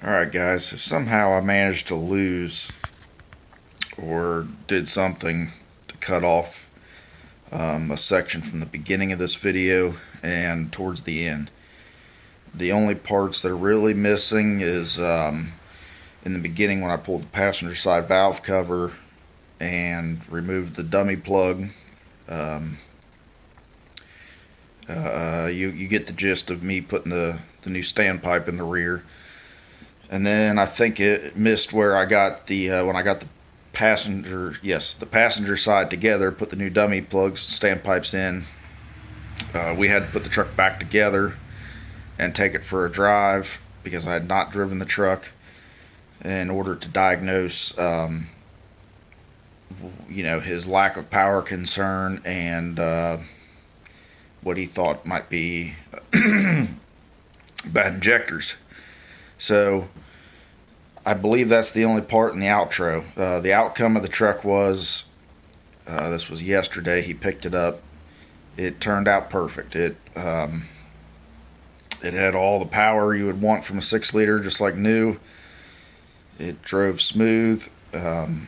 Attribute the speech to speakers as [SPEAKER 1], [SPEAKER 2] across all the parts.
[SPEAKER 1] Alright guys, so somehow I managed to lose or did something to cut off a section from the beginning of this video and towards the end. The only parts that are really missing is in the beginning when I pulled the passenger side valve cover and removed the dummy plug. You get the gist of me putting the new standpipe in the rear. And then I think it missed where I got the when I got the passenger side together, put the new dummy plugs, standpipes in. We had to put the truck back together and take it for a drive because I had not driven the truck in order to diagnose, his lack of power concern and what he thought might be bad injectors. So I believe that's the only part in the outro. The outcome of the truck was, this was yesterday, he picked it up. It turned out perfect. It had all the power you would want from a 6-liter, just like new. It drove smooth. You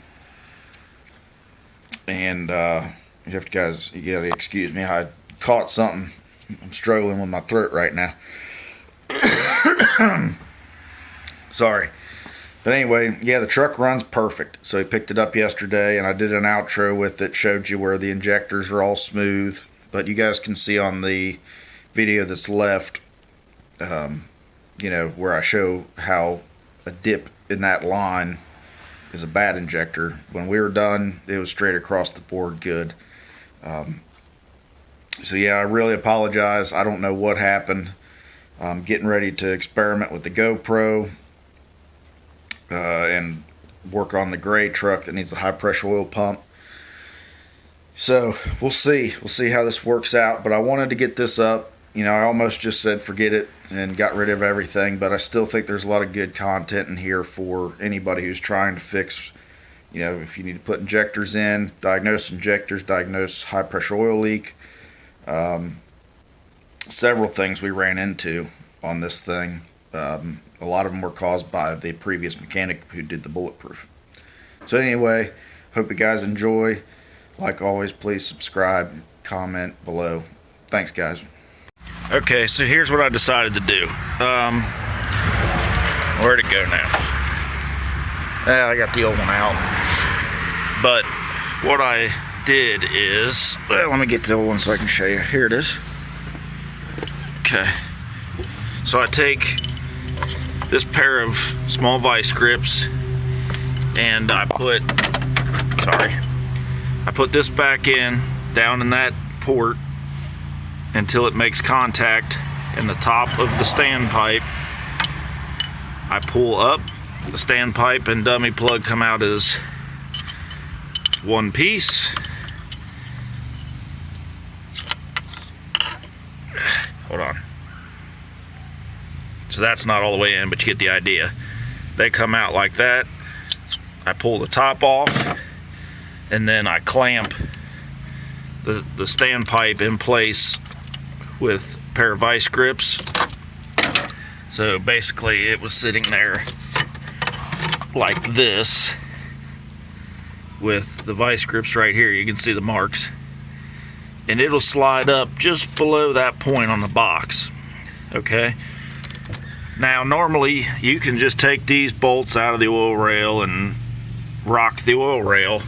[SPEAKER 1] gotta excuse me, I caught something. I'm struggling with my throat right now. Sorry. But anyway, yeah, the truck runs perfect. So he picked it up yesterday, and I did an outro with it, showed you where the injectors are all smooth. But you guys can see on the video that's left, where I show how a dip in that line is a bad injector. When we were done, it was straight across the board good. So yeah, I really apologize. I don't know what happened. I'm getting ready to experiment with the GoPro and work on the gray truck that needs a high pressure oil pump. So we'll see how this works out, but I wanted to get this up. I almost just said forget it and got rid of everything, but I still think there's a lot of good content in here for anybody who's trying to fix, if you need to put injectors in, diagnose high pressure oil leak. Several things we ran into on this thing. A lot of them were caused by the previous mechanic who did the bulletproof. So anyway, hope you guys enjoy. Like always, please subscribe, comment below. Thanks, guys. Okay, so here's what I decided to do. Where'd it go now? I got the old one out. But what I did is, let me get the old one so I can show you. Here it is. Okay. So I take this pair of small vice grips and I put this back in, down in that port until it makes contact in the top of the standpipe. I pull up, the standpipe and dummy plug come out as one piece. Hold on. So that's not all the way in, but you get the idea. They come out like that. I pull the top off, and then I clamp the standpipe in place with a pair of vice grips. So basically it was sitting there like this with the vice grips right here. You can see the marks. And it'll slide up just below that point on the box. Okay? Now normally you can just take these bolts out of the oil rail and rock the oil rail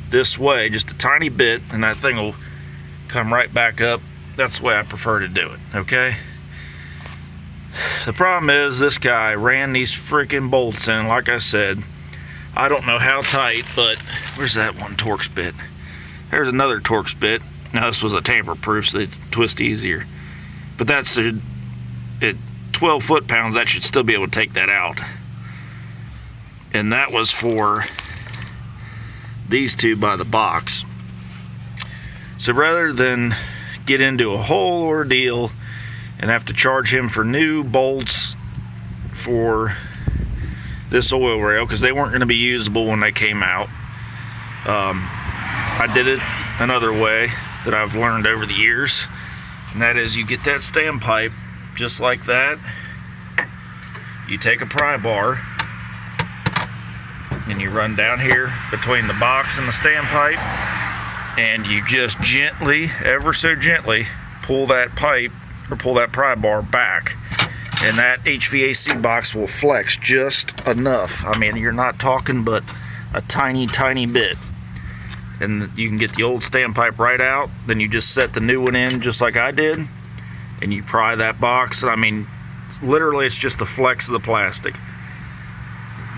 [SPEAKER 1] this way just a tiny bit and that thing will come right back up. That's the way I prefer to do it, okay? The problem is this guy ran these freaking bolts in, like I said. I don't know how tight, but where's that one Torx bit? There's another Torx bit. Now this was a tamper-proof, so they twist easier. But that's at 12 foot-pounds, that should still be able to take that out. And that was for these two by the box. So rather than get into a whole ordeal and have to charge him for new bolts for this oil rail, because they weren't going to be usable when they came out, I did it another way that I've learned over the years, and that is you get that standpipe just like that, you take a pry bar and you run down here between the box and the standpipe, and you just gently, ever so gently, pull that pipe or pull that pry bar back, and that HVAC box will flex just enough. I mean, you're not talking but a tiny bit, and you can get the old standpipe right out. Then you just set the new one in just like I did, and you pry that box. I mean, literally it's just the flex of the plastic.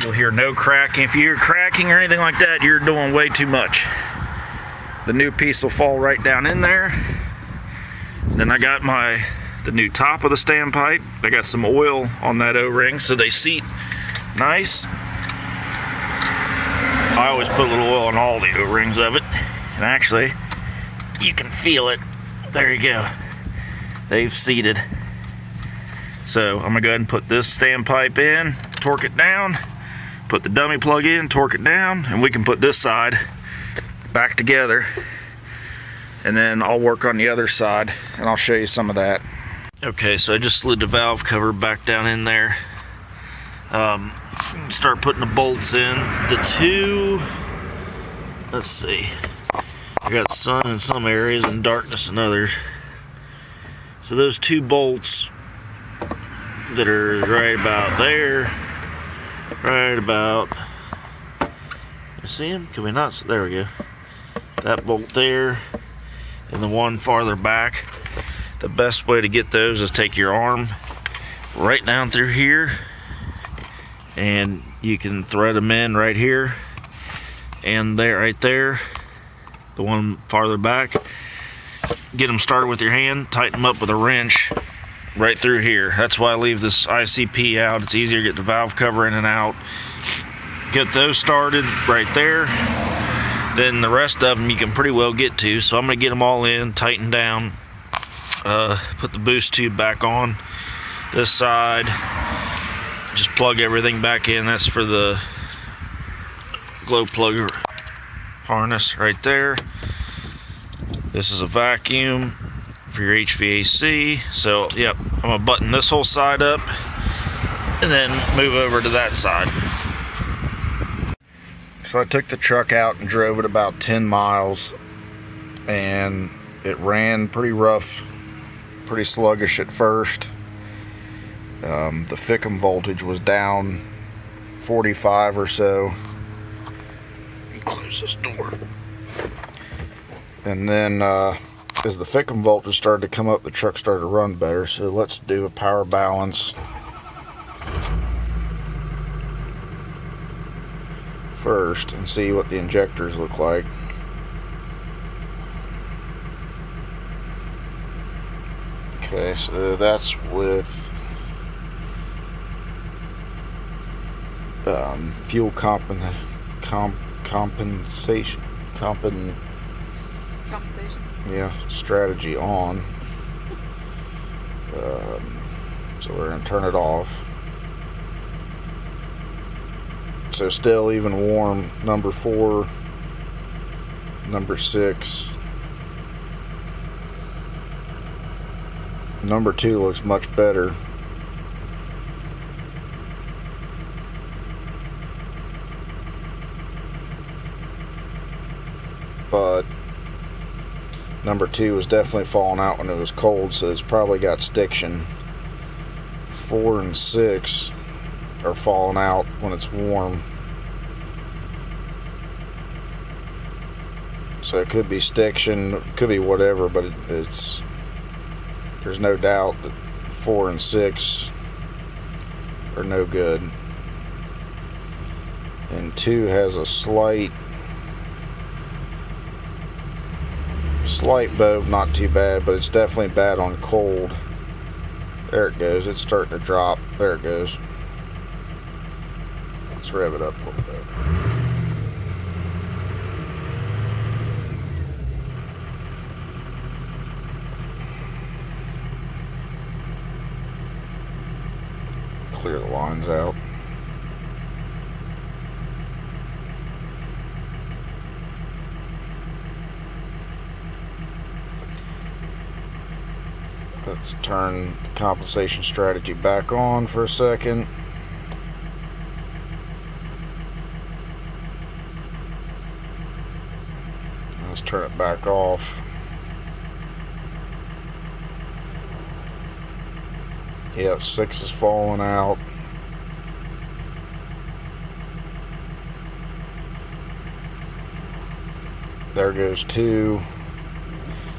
[SPEAKER 1] You'll hear no cracking. If you hear cracking or anything like that, you're doing way too much. The new piece will fall right down in there. Then I got the new top of the standpipe. I got some oil on that O-ring so they seat nice. I always put a little oil on all the O-rings of it, and actually you can feel it. There you go. They've seated. So I'm gonna go ahead and put this standpipe in, torque it down, put the dummy plug in, torque it down, and we can put this side back together, and then I'll work on the other side and I'll show you some of that. Okay, so I just slid the valve cover back down in there. Start putting the bolts in. The two, let's see, I got sun in some areas and darkness in others. So those two bolts that are right about there, right about, you see them? Can we not? There we go. That bolt there and the one farther back. The best way to get those is take your arm right down through here, and you can thread them in right here and there, right there, the one farther back. Get them started with your hand, tighten them up with a wrench right through here. That's why I leave this ICP out. It's easier to get the valve cover in and out. Get those started right there. Then the rest of them you can pretty well get to. So I'm going to get them all in, tighten down, put the boost tube back on this side, just plug everything back in. That's for the glow plug harness right there. This is a vacuum for your HVAC. So yep, I'm gonna button this whole side up and then move over to that side. So I took the truck out and drove it about 10 miles, and it ran pretty rough, pretty sluggish at first. The FICM voltage was down 45 or so. Close this door. And then as the FICM voltage started to come up, the truck started to run better. So let's do a power balance first and see what the injectors look like. Okay, so that's with fuel compensation. Yeah, strategy on. So we're gonna turn it off. So still even warm, number 4, number 6. Number 2 looks much better. But number 2 was definitely falling out when it was cold, so it's probably got stiction. 4 and 6 are falling out when it's warm. So it could be stiction, it could be whatever, but it's there's no doubt that 4 and 6 are no good. And 2 has a slight bobe, not too bad, but it's definitely bad on cold. There it goes, it's starting to drop. There it goes. Let's rev it up a little bit. Clear the lines out. Let's turn the compensation strategy back on for a second.
[SPEAKER 2] Let's turn it back off. Yep, 6 is falling out. There goes 2.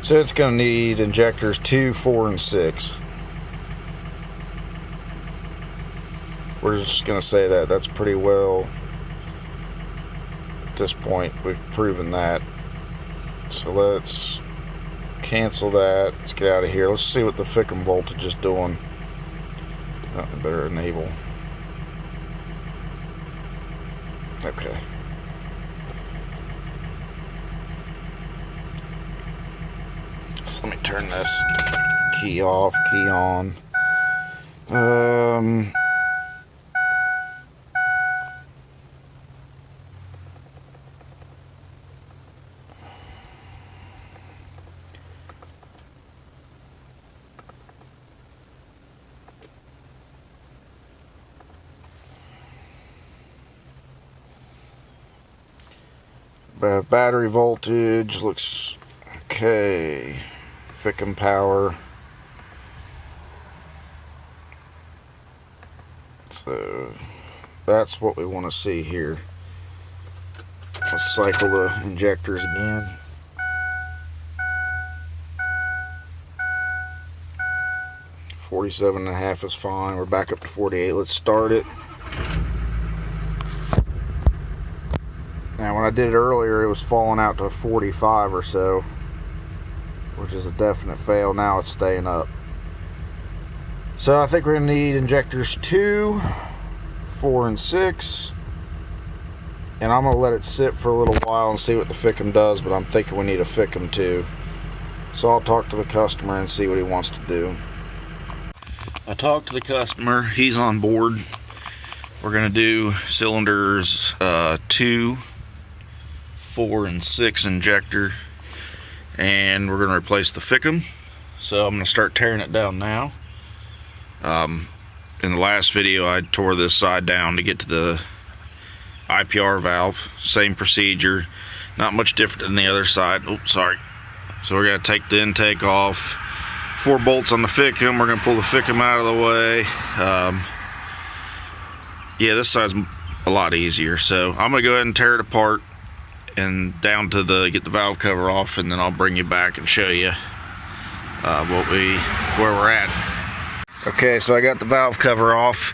[SPEAKER 2] So it's going to need injectors 2, 4, and 6. We're just going to say that. That's pretty well, at this point, we've proven that. So let's cancel that. Let's get out of here. Let's see what the FICM voltage is doing. I better enable. Okay. So let me turn this key off, key on. Battery voltage looks okay. FICM power. So that's what we want to see here. Let's cycle the injectors again. $47.5 is fine. We're back up to 48. Let's start it. Now when I did it earlier, it was falling out to 45 or so, which is a definite fail. Now it's staying up. So I think we're going to need injectors 2, 4, and 6. And I'm going to let it sit for a little while and see what the FICM does, but I'm thinking we need a FICM too. So I'll talk to the customer and see what he wants to do. I talked to the customer. He's on board. We're going to do cylinders 2, 4, and 6 injector, and we're going to replace the FICM. So I'm going to start tearing it down now. In the last video I tore this side down to get to the IPR valve. Same procedure, not much different than the other side. Oops, sorry. So we're going to take the intake off. 4 bolts on the FICM. We're going to pull the FICM out of the way. Yeah, this side's a lot easier. So I'm going to go ahead and tear it apart and down to get the valve cover off, and then I'll bring you back and show you where we're at. Okay, so I got the valve cover off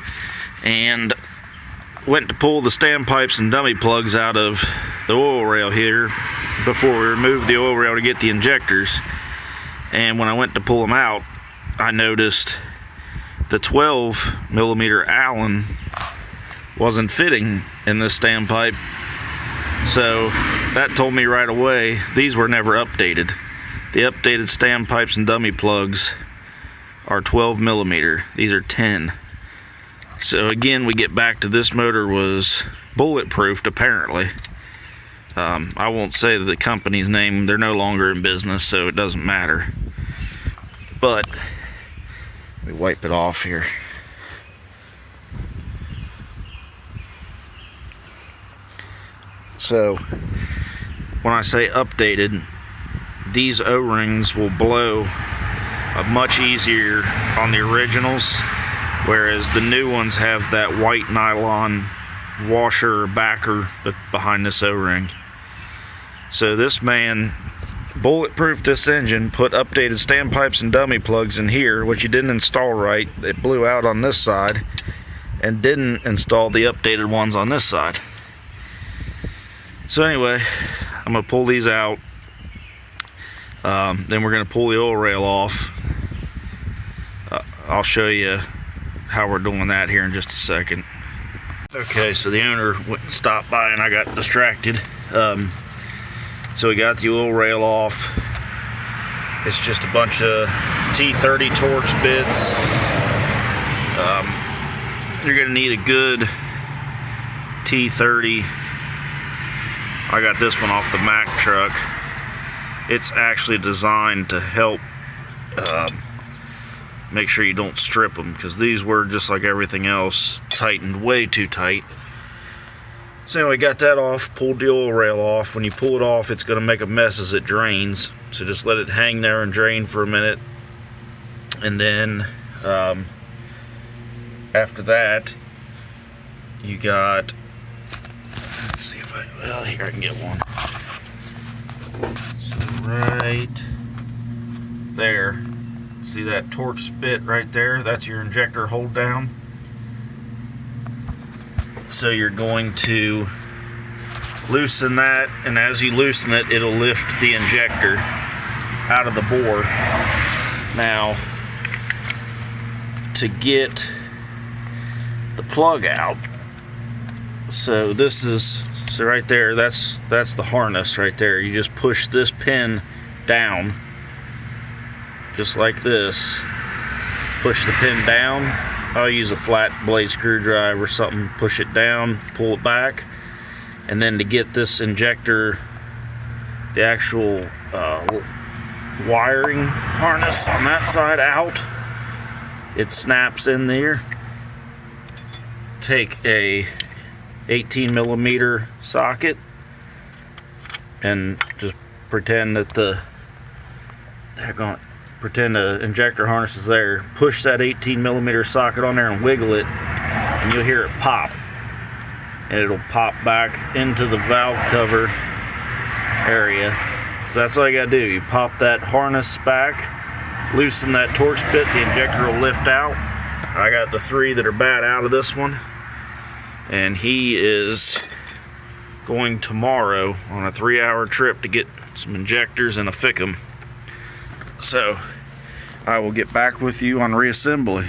[SPEAKER 2] and went to pull the standpipes and dummy plugs out of the oil rail here before we removed the oil rail to get the injectors. And when I went to pull them out, I noticed the 12mm Allen wasn't fitting in this standpipe. So that told me right away these were never updated. The updated standpipes and dummy plugs are 12mm. These are 10. So again, we get back to this motor was bulletproofed apparently. I won't say the company's name. They're no longer in business, so it doesn't matter. But we wipe it off here. So when I say updated, these O-rings will blow much easier on the originals, whereas the new ones have that white nylon washer or backer behind this O-ring. So this man bulletproofed this engine, put updated standpipes and dummy plugs in here, which he didn't install right. It blew out on this side, and didn't install the updated ones on this side. So anyway, I'm going to pull these out. Then we're going to pull the oil rail off. I'll show you how we're doing that here in just a second. Okay, so the owner stopped by and I got distracted. So we got the oil rail off. It's just a bunch of T30 Torx bits. You're going to need a good T30. I got this one off the Mack truck. It's actually designed to help make sure you don't strip them, because these were, just like everything else, tightened way too tight. So anyway, got that off, pulled the oil rail off. When you pull it off, it's going to make a mess as it drains. So just let it hang there and drain for a minute. And then after that, you got, let's see if well, here I can get one. So right there, see that Torx bit right there? That's your injector hold down. So you're going to loosen that, and as you loosen it, it'll lift the injector out of the bore. Now, to get the plug out, so this is, so right there, that's the harness right there. You just push this pin down, just like this. Push the pin down. I'll use a flat blade screwdriver or something, push it down, pull it back, and then to get this injector, the actual wiring harness on that side out, it snaps in there. Take a 18mm socket and just pretend that the injector harness is there. Push that 18mm socket on there and wiggle it, and you'll hear it pop, and it'll pop back into the valve cover area. So that's all you gotta do. You pop that harness back, loosen that Torx bit, the injector will lift out. I got the 3 that are bad out of this one, and he is going tomorrow on a 3-hour trip to get some injectors and a FICM. So I will get back with you on reassembly.